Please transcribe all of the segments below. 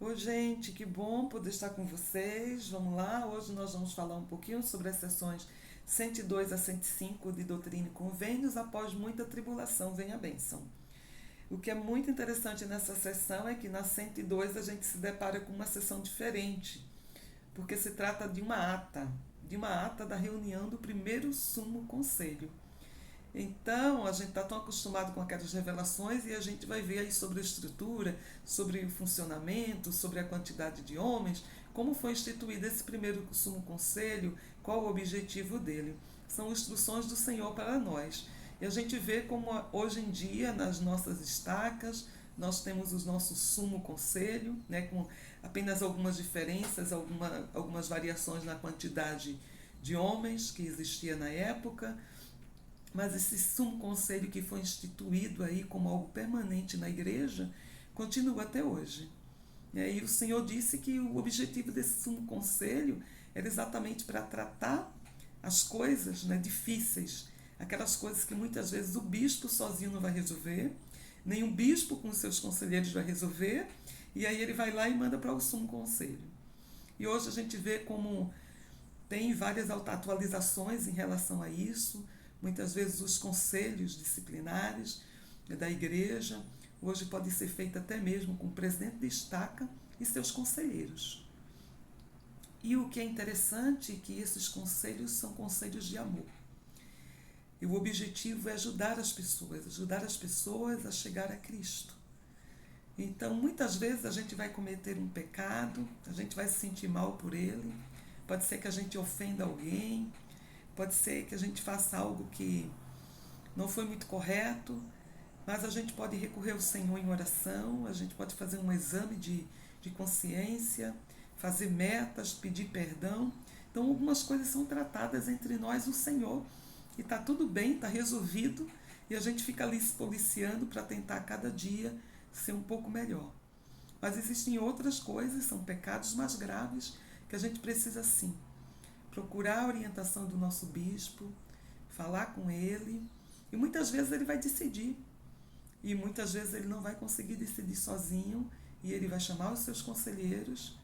Oi, gente, que bom poder estar com vocês. Vamos lá, hoje nós vamos falar um pouquinho sobre as sessões 102 a 105 de Doutrina e Convênios. Após muita tribulação, vem a bênção. O que é muito interessante nessa sessão é que na 102 a gente se depara com uma sessão diferente, porque se trata de uma ata da reunião do primeiro Sumo Conselho. Então, a gente está tão acostumado com aquelas revelações e a gente vai ver aí sobre a estrutura, sobre o funcionamento, sobre a quantidade de homens, como foi instituído esse primeiro sumo conselho, qual o objetivo dele. São instruções do Senhor para nós. E a gente vê como hoje em dia, nas nossas estacas, nós temos o nosso sumo conselho, né, com apenas algumas diferenças, algumas variações na quantidade de homens que existia na época, mas esse sumo conselho que foi instituído aí como algo permanente na igreja continua até hoje. E o Senhor disse que o objetivo desse sumo conselho era exatamente para tratar as coisas, né, difíceis, aquelas coisas que muitas vezes o bispo sozinho não vai resolver, nem o bispo com os seus conselheiros vai resolver, e aí ele vai lá e manda para o sumo conselho. E hoje a gente vê como tem várias atualizações em relação a isso. Muitas vezes os conselhos disciplinares da igreja hoje podem ser feitos até mesmo com o presidente de estaca e seus conselheiros. E o que é interessante é que esses conselhos são conselhos de amor. E o objetivo é ajudar as pessoas a chegar a Cristo. Então, muitas vezes a gente vai cometer um pecado, a gente vai se sentir mal por ele, pode ser que a gente ofenda alguém, pode ser que a gente faça algo que não foi muito correto, mas a gente pode recorrer ao Senhor em oração, a gente pode fazer um exame de consciência, fazer metas, pedir perdão. Então, algumas coisas são tratadas entre nós e o Senhor. E está tudo bem, está resolvido, e a gente fica ali se policiando para tentar cada dia ser um pouco melhor. Mas existem outras coisas, são pecados mais graves, que a gente precisa sim procurar a orientação do nosso bispo, falar com ele, e muitas vezes ele vai decidir, e muitas vezes ele não vai conseguir decidir sozinho, e ele vai chamar os seus conselheiros,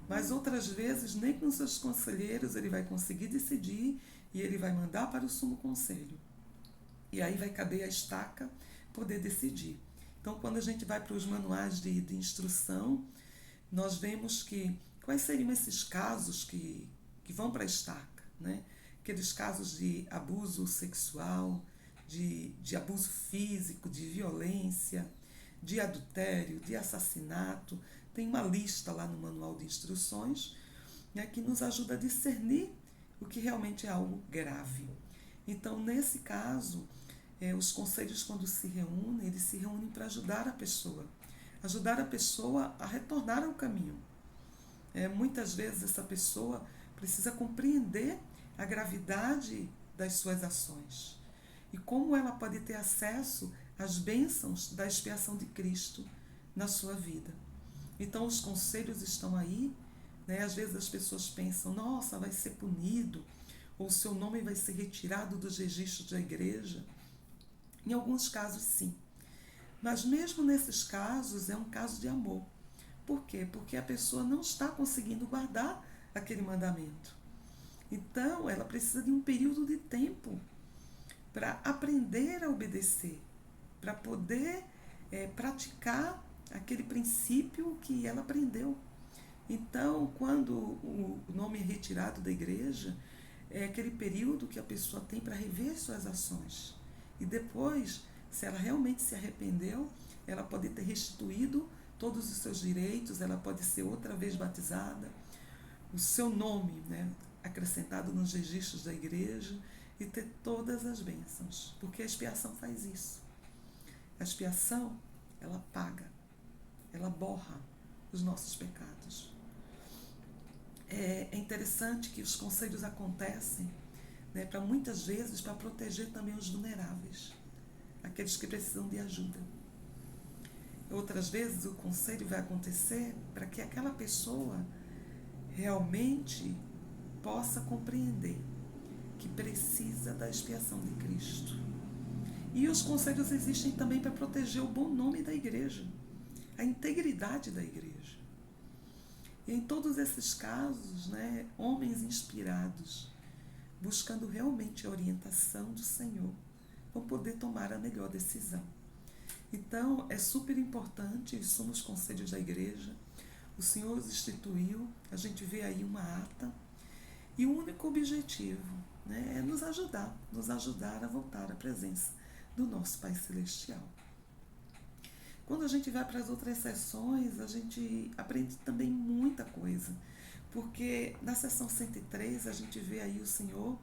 mas outras vezes nem com os seus conselheiros ele vai conseguir decidir, e ele vai mandar para o sumo conselho. E aí vai caber a estaca poder decidir. Então, quando a gente vai para os manuais de instrução, nós vemos que quais seriam esses casos que vão para a estaca, né? Aqueles casos de abuso sexual, de abuso físico, de violência, de adultério, de assassinato. Tem uma lista lá no manual de instruções, né, que nos ajuda a discernir o que realmente é algo grave. Então, nesse caso, os conselhos, quando se reúnem, eles se reúnem para ajudar a pessoa a retornar ao caminho. Muitas vezes essa pessoa precisa compreender a gravidade das suas ações e como ela pode ter acesso às bênçãos da expiação de Cristo na sua vida. Então, os conselhos estão aí, né? Às vezes as pessoas pensam, nossa, vai ser punido, ou o seu nome vai ser retirado dos registros da igreja. Em alguns casos, sim. Mas mesmo nesses casos, é um caso de amor. Por quê? Porque a pessoa não está conseguindo guardar aquele mandamento. Então, ela precisa de um período de tempo para aprender a obedecer, para poder praticar aquele princípio que ela aprendeu. Então, quando o nome é retirado da igreja, é aquele período que a pessoa tem para rever suas ações. E depois, se ela realmente se arrependeu, ela pode ter restituído todos os seus direitos, ela pode ser outra vez batizada, o seu nome, né, acrescentado nos registros da igreja e ter todas as bênçãos, porque a expiação faz isso. A expiação, ela paga, ela borra os nossos pecados. É interessante que os conselhos acontecem, né, para muitas vezes para proteger também os vulneráveis, aqueles que precisam de ajuda. Outras vezes o conselho vai acontecer para que aquela pessoa realmente possa compreender que precisa da expiação de Cristo. E os conselhos existem também para proteger o bom nome da igreja, a integridade da igreja. E em todos esses casos, né, homens inspirados, buscando realmente a orientação do Senhor, vão poder tomar a melhor decisão. Então, é super importante, isso nos conselhos da igreja, o Senhor os instituiu, a gente vê aí uma ata, e o único objetivo, né, é nos ajudar a voltar à presença do nosso Pai Celestial. Quando a gente vai para as outras sessões, a gente aprende também muita coisa, porque na sessão 103 a gente vê aí o Senhor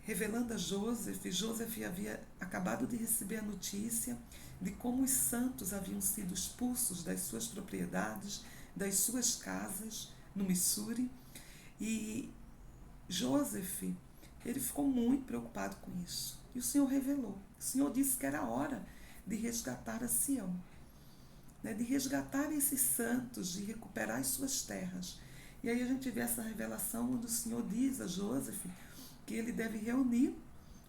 revelando a Joseph. Joseph havia acabado de receber a notícia de como os santos haviam sido expulsos das suas propriedades, das suas casas no Missouri, e Joseph, ele ficou muito preocupado com isso. E o Senhor revelou. O Senhor disse que era hora de resgatar a Sião, né, de resgatar esses santos, de recuperar as suas terras. E aí a gente vê essa revelação onde o Senhor diz a Joseph que ele deve reunir,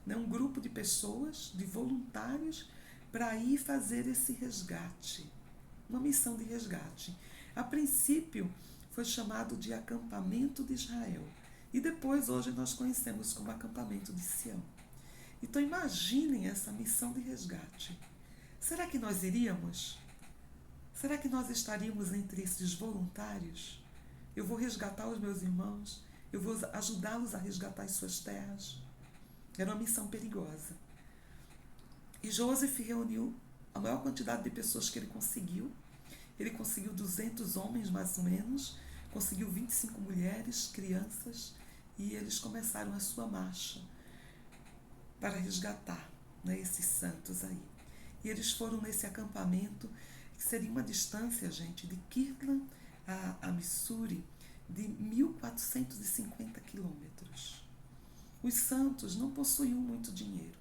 né, um grupo de pessoas, de voluntários, para ir fazer esse resgate, uma missão de resgate. A princípio foi chamado de acampamento de Israel e depois hoje nós conhecemos como acampamento de Sião. Então imaginem essa missão de resgate. Será que nós iríamos? Será que nós estaríamos entre esses voluntários? Eu vou resgatar os meus irmãos, eu vou ajudá-los a resgatar as suas terras. Era uma missão perigosa. E Joseph reuniu a maior quantidade de pessoas que ele conseguiu. Ele conseguiu 200 homens, mais ou menos, conseguiu 25 mulheres, crianças, e eles começaram a sua marcha para resgatar, né, esses santos aí. E eles foram nesse acampamento, que seria uma distância, gente, de Kirtland a Missouri, de 1.450 quilômetros. Os santos não possuíam muito dinheiro.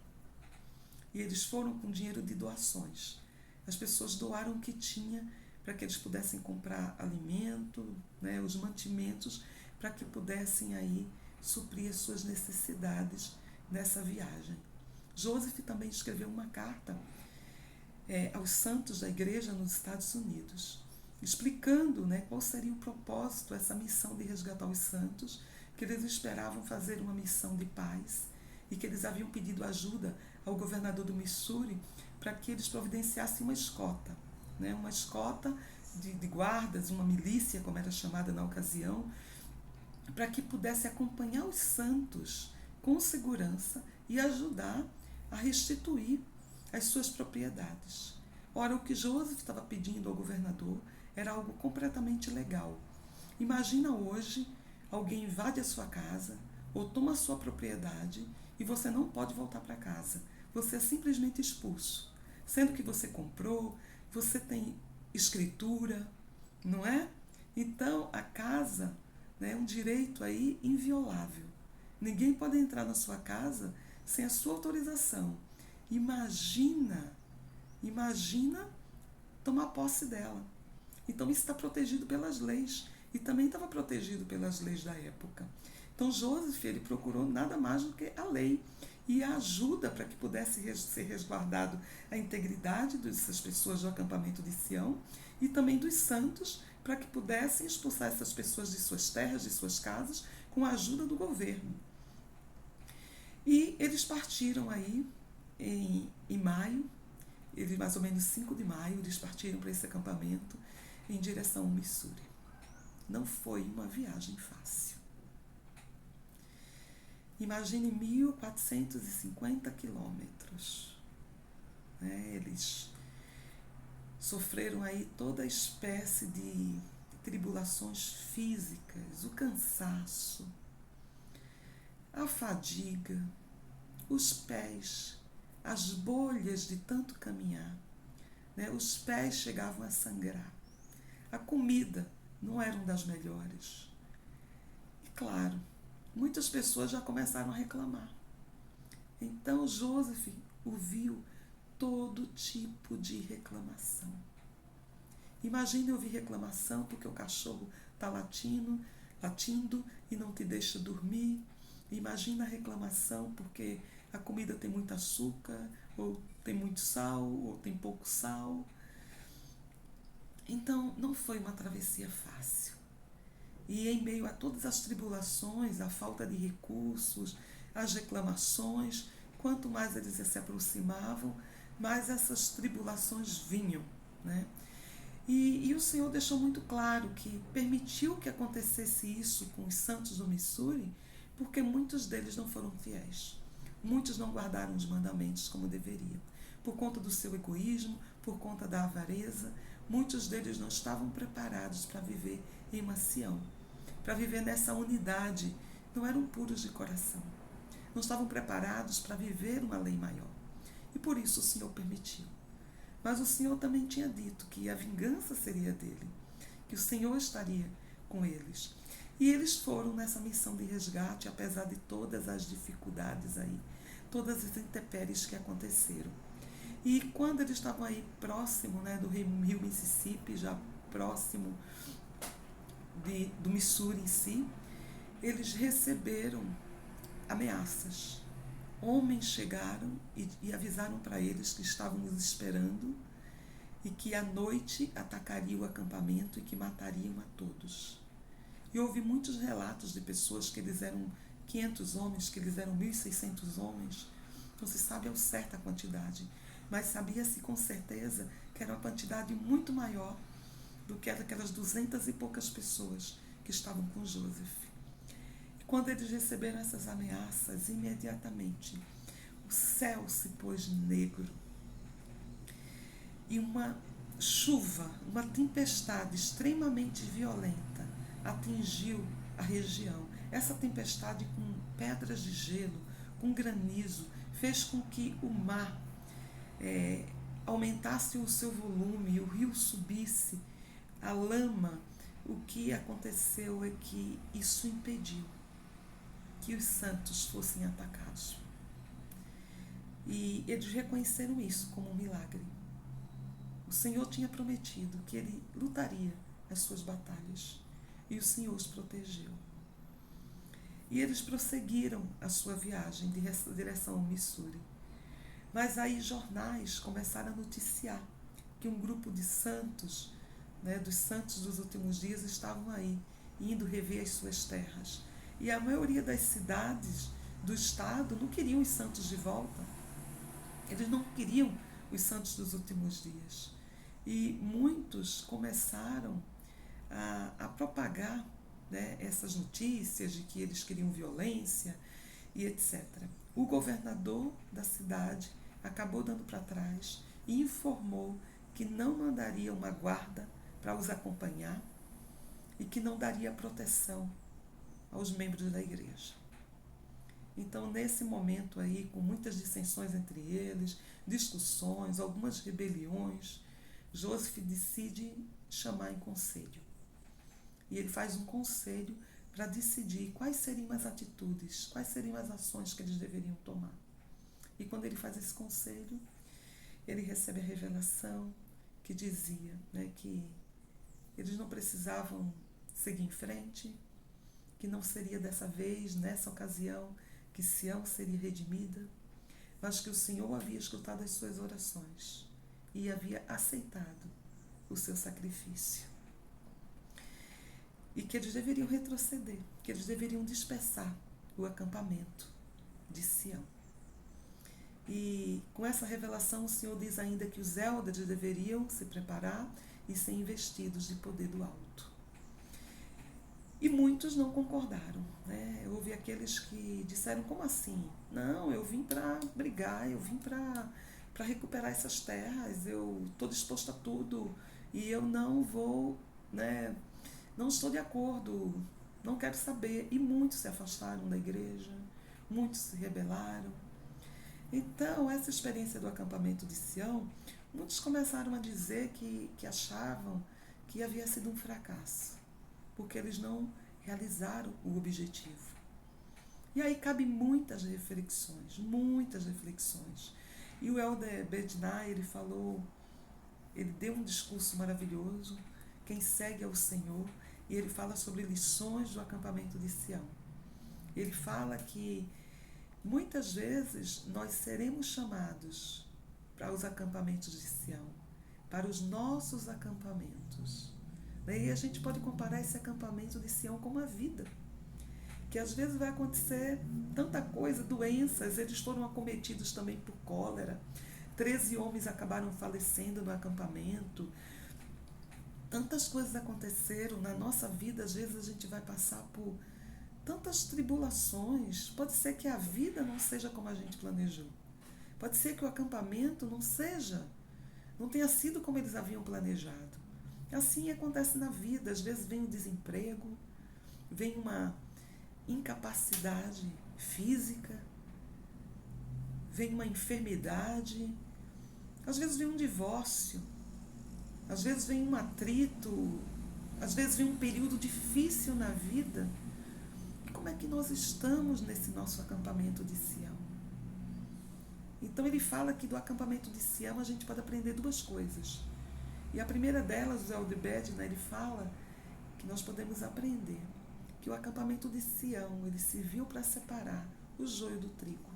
E eles foram com dinheiro de doações. As pessoas doaram o que tinha para que eles pudessem comprar alimento, né, os mantimentos, para que pudessem aí suprir as suas necessidades nessa viagem. Joseph também escreveu uma carta aos santos da igreja nos Estados Unidos, explicando, né, qual seria o propósito, essa missão de resgatar os santos, que eles esperavam fazer uma missão de paz e que eles haviam pedido ajuda ao governador do Missouri para que eles providenciassem uma escolta, né, uma escolta de guardas, uma milícia, como era chamada na ocasião, para que pudesse acompanhar os santos com segurança e ajudar a restituir as suas propriedades. Ora, o que Joseph estava pedindo ao governador era algo completamente legal. Imagina hoje, alguém invade a sua casa ou toma a sua propriedade e você não pode voltar para casa. Você é simplesmente expulso. Sendo que você comprou, você tem escritura, não é? Então, a casa, né, é um direito aí inviolável. Ninguém pode entrar na sua casa sem a sua autorização. Imagina tomar posse dela. Então isso está protegido pelas leis e também estava protegido pelas leis da época. Então Joseph, ele procurou nada mais do que a lei e a ajuda para que pudesse ser resguardado a integridade dessas pessoas do acampamento de Sião e também dos santos, para que pudessem expulsar essas pessoas de suas terras, de suas casas, com a ajuda do governo. E eles partiram aí em maio, mais ou menos 5 de maio, eles partiram para esse acampamento em direção ao Missouri. Não foi uma viagem fácil. Imagine 1.450 quilômetros. Eles sofreram aí toda espécie de tribulações físicas, o cansaço, a fadiga, os pés, as bolhas de tanto caminhar, né? Os pés chegavam a sangrar. A comida não era das melhores. E claro, muitas pessoas já começaram a reclamar. Então Joseph ouviu todo tipo de reclamação. Imagine ouvir reclamação porque o cachorro está latindo e não te deixa dormir. Imagina a reclamação porque a comida tem muito açúcar, ou tem muito sal, ou tem pouco sal. Então, não foi uma travessia fácil. E em meio a todas as tribulações, a falta de recursos, as reclamações, quanto mais eles se aproximavam, mais essas tribulações vinham, né? E o Senhor deixou muito claro que permitiu que acontecesse isso com os santos do Missouri, porque muitos deles não foram fiéis. Muitos não guardaram os mandamentos como deveriam. Por conta do seu egoísmo, por conta da avareza, muitos deles não estavam preparados para viver em uma Sião, para viver nessa unidade. Não eram puros de coração. Não estavam preparados para viver uma lei maior. E por isso o Senhor permitiu. Mas o Senhor também tinha dito que a vingança seria dele, que o Senhor estaria com eles. E eles foram nessa missão de resgate, apesar de todas as dificuldades aí, todas as intempéries que aconteceram. E quando eles estavam aí próximo, né, do rio Mississippi, já próximo do Missouri em si, eles receberam ameaças. Homens chegaram e avisaram para eles que estavam os esperando e que à noite atacariam o acampamento e que matariam a todos. E houve muitos relatos de pessoas que eles eram 500 homens, que eles eram 1.600 homens. Não se sabe ao certo a quantidade, mas sabia-se com certeza que era uma quantidade muito maior do que aquelas 200 e poucas pessoas que estavam com Joseph. Quando eles receberam essas ameaças, imediatamente o céu se pôs negro. E uma chuva, uma tempestade extremamente violenta atingiu a região. Essa tempestade com pedras de gelo, com granizo, fez com que o mar aumentasse o seu volume, o rio subisse, a lama. O que aconteceu é que isso impediu que os santos fossem atacados. E eles reconheceram isso como um milagre. O Senhor tinha prometido que ele lutaria as suas batalhas e o Senhor os protegeu. E eles prosseguiram a sua viagem de direção ao Missouri. Mas aí jornais começaram a noticiar que um grupo de santos, né, dos santos dos últimos dias, estavam aí, indo rever as suas terras. E a maioria das cidades do estado não queriam os santos de volta. Eles não queriam os santos dos últimos dias. E muitos começaram a propagar, né, essas notícias de que eles queriam violência e etc. O governador da cidade acabou dando para trás e informou que não mandaria uma guarda para os acompanhar e que não daria proteção aos membros da igreja. Então, nesse momento aí, com muitas dissensões entre eles, discussões, algumas rebeliões, Joseph decide chamar em conselho. E ele faz um conselho para decidir quais seriam as atitudes, quais seriam as ações que eles deveriam tomar. E quando ele faz esse conselho, ele recebe a revelação que dizia, né, que eles não precisavam seguir em frente, que não seria dessa vez, nessa ocasião, que Sião seria redimida, mas que o Senhor havia escutado as suas orações e havia aceitado o seu sacrifício. E que eles deveriam retroceder, que eles deveriam dispersar o acampamento de Sião. E com essa revelação o Senhor diz ainda que os elders deveriam se preparar e ser investidos de poder do alto. E muitos não concordaram, né? Houve aqueles que disseram, como assim? Não, eu vim para brigar, eu vim para recuperar essas terras, eu estou disposto a tudo e eu não vou, né? Não estou de acordo, não quero saber. E muitos se afastaram da igreja, muitos se rebelaram. Então, essa experiência do acampamento de Sião, muitos começaram a dizer que achavam que havia sido um fracasso, porque eles não realizaram o objetivo. E aí cabe muitas reflexões, muitas reflexões. E o Elder Bednar, ele deu um discurso maravilhoso, quem segue ao Senhor, e ele fala sobre lições do acampamento de Sião. Ele fala que muitas vezes nós seremos chamados para os acampamentos de Sião, para os nossos acampamentos. E a gente pode comparar esse acampamento de Sião com a vida, que às vezes vai acontecer tanta coisa, doenças, eles foram acometidos também por cólera, 13 homens acabaram falecendo no acampamento, tantas coisas aconteceram na nossa vida, às vezes a gente vai passar por tantas tribulações, pode ser que a vida não seja como a gente planejou, pode ser que o acampamento não tenha sido como eles haviam planejado. Assim acontece na vida, às vezes vem o desemprego, vem uma incapacidade física, vem uma enfermidade, às vezes vem um divórcio, às vezes vem um atrito, às vezes vem um período difícil na vida. E como é que nós estamos nesse nosso acampamento de Sião? Então ele fala que do acampamento de Sião a gente pode aprender duas coisas. E a primeira delas, o Eldebed, ele fala que nós podemos aprender que o acampamento de Sião, ele serviu para separar o joio do trigo.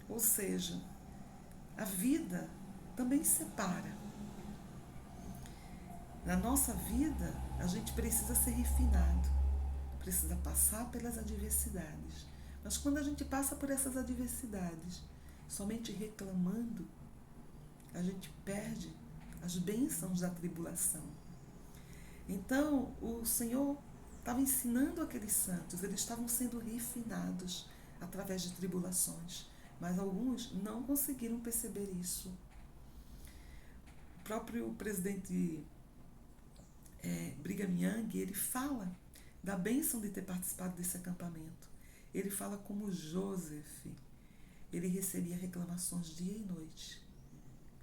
Ou seja, a vida também separa. Na nossa vida, a gente precisa ser refinado, precisa passar pelas adversidades. Mas quando a gente passa por essas adversidades, somente reclamando, a gente perde as bênçãos da tribulação. Então, o Senhor estava ensinando aqueles santos, eles estavam sendo refinados através de tribulações, mas alguns não conseguiram perceber isso. O próprio presidente Brigham Young, ele fala da bênção de ter participado desse acampamento. Ele fala como Joseph, ele recebia reclamações dia e noite,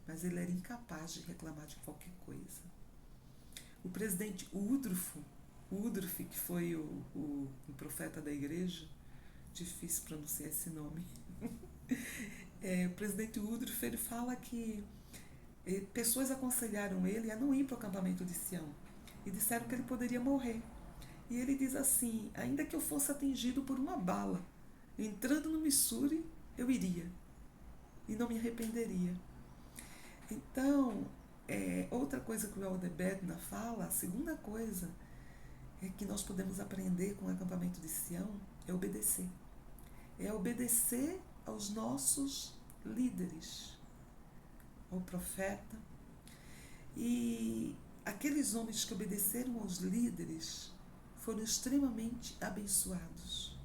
mas ele era incapaz de reclamar de qualquer coisa. O presidente Woodruff, que foi o profeta da igreja, difícil pronunciar esse nome, o presidente Woodruff, ele fala que pessoas aconselharam ele a não ir para o acampamento de Sião e disseram que ele poderia morrer. E ele diz assim: ainda que eu fosse atingido por uma bala, entrando no Missouri, eu iria e não me arrependeria. Então, outra coisa que o Elder Bednar fala, a segunda coisa que nós podemos aprender com o acampamento de Sião é obedecer. É obedecer aos nossos líderes, ao profeta. E aqueles homens que obedeceram aos líderes foram extremamente abençoados,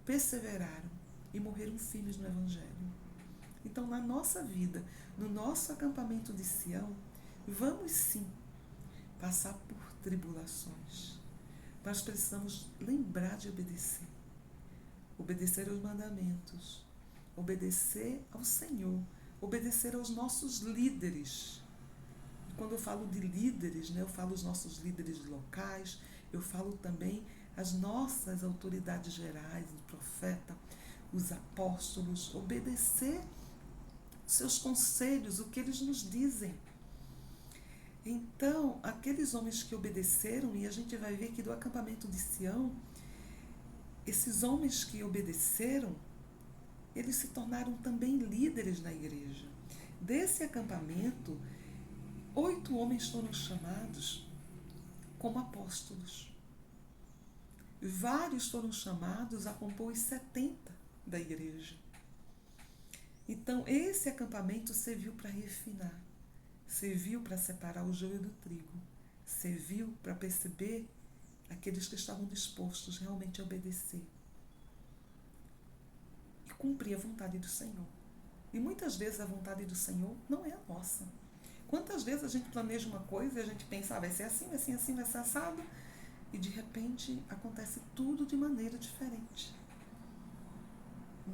perseveraram e morreram firmes no Evangelho. Então, na nossa vida, no nosso acampamento de Sião, vamos sim passar por tribulações, mas precisamos lembrar de obedecer. Obedecer aos mandamentos, obedecer ao Senhor, obedecer aos nossos líderes. Quando eu falo de líderes, eu falo os nossos líderes locais, eu falo também as nossas autoridades gerais, o profeta, os apóstolos, obedecer seus conselhos, o que eles nos dizem. Então, aqueles homens que obedeceram, e a gente vai ver que do acampamento de Sião, esses homens que obedeceram, eles se tornaram também líderes na igreja. Desse acampamento, 8 homens foram chamados como apóstolos. Vários foram chamados a compor os 70 da igreja. Então, esse acampamento serviu para refinar, serviu para separar o joio do trigo, serviu para perceber aqueles que estavam dispostos realmente a obedecer e cumprir a vontade do Senhor. E muitas vezes a vontade do Senhor não é a nossa. Quantas vezes a gente planeja uma coisa e a gente pensa, vai ser assim, vai ser assim, vai ser assado, e de repente acontece tudo de maneira diferente.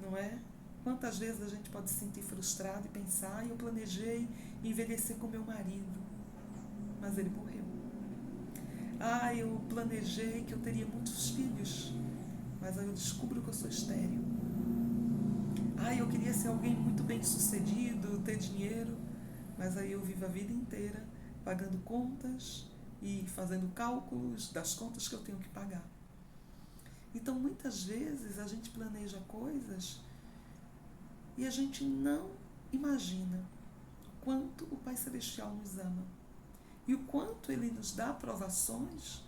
Não é? Quantas vezes a gente pode se sentir frustrado e pensar, eu planejei envelhecer com meu marido, mas ele morreu. Eu planejei que eu teria muitos filhos, mas aí eu descubro que eu sou estéril. Eu queria ser alguém muito bem sucedido, ter dinheiro, mas aí eu vivo a vida inteira pagando contas e fazendo cálculos das contas que eu tenho que pagar. Então, muitas vezes a gente planeja coisas e a gente não imagina o quanto o Pai Celestial nos ama. e o quanto Ele nos dá provações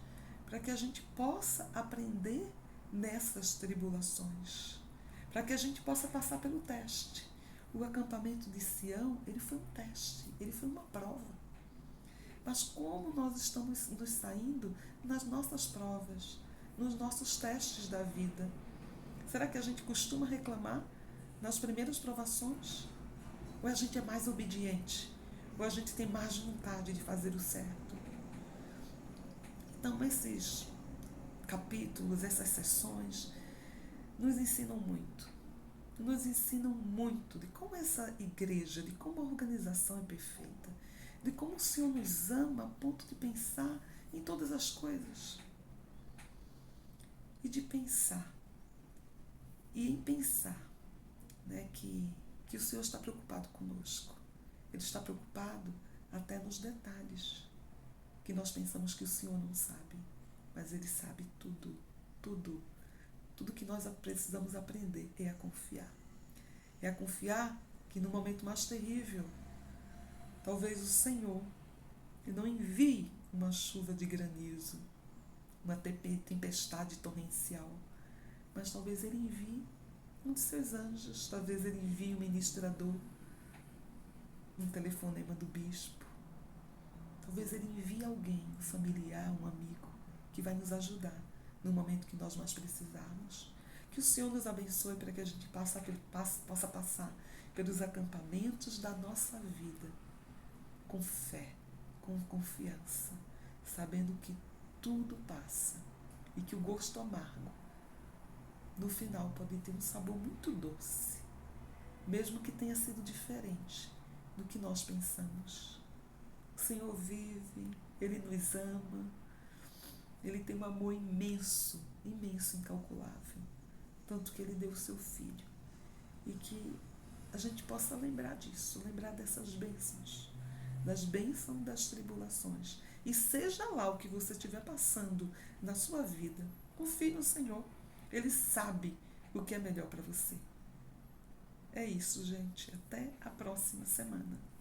para que a gente possa aprender nessas tribulações, para que a gente possa passar pelo teste. O acampamento de Sião, ele foi um teste, ele foi uma prova. Mas como nós estamos nos saindo nas nossas provas, nos nossos testes da vida? Será que a gente costuma reclamar nas primeiras provações? Ou a gente é mais obediente? Ou a gente tem mais vontade de fazer o certo? Então, esses capítulos, essas sessões, nos ensinam muito. Nos ensinam muito de como essa igreja, de como a organização é perfeita, de como o Senhor nos ama a ponto de pensar em todas as coisas. E de pensar, e em pensar, né, que o Senhor está preocupado conosco. Ele está preocupado até nos detalhes, que nós pensamos que o Senhor não sabe, mas Ele sabe tudo, tudo. Tudo que nós precisamos aprender é a confiar. É a confiar que no momento mais terrível, talvez o Senhor não envie uma chuva de granizo, uma tempestade torrencial, mas talvez Ele envie um de seus anjos, talvez Ele envie um ministrador, um telefonema do bispo, talvez Ele envie alguém, um familiar, um amigo, que vai nos ajudar no momento que nós mais precisarmos. Que o Senhor nos abençoe para que a gente possa passar pelos acampamentos da nossa vida com fé, com confiança, sabendo que tudo passa e que o gosto amargo no final pode ter um sabor muito doce, mesmo que tenha sido diferente do que nós pensamos. O Senhor vive, Ele nos ama, Ele tem um amor imenso, imenso, incalculável, tanto que Ele deu o seu Filho, e que a gente possa lembrar disso, lembrar dessas bênçãos, das bênçãos das tribulações, e seja lá o que você estiver passando na sua vida, confie no Senhor, Ele sabe o que é melhor para você. É isso, gente, até a próxima semana.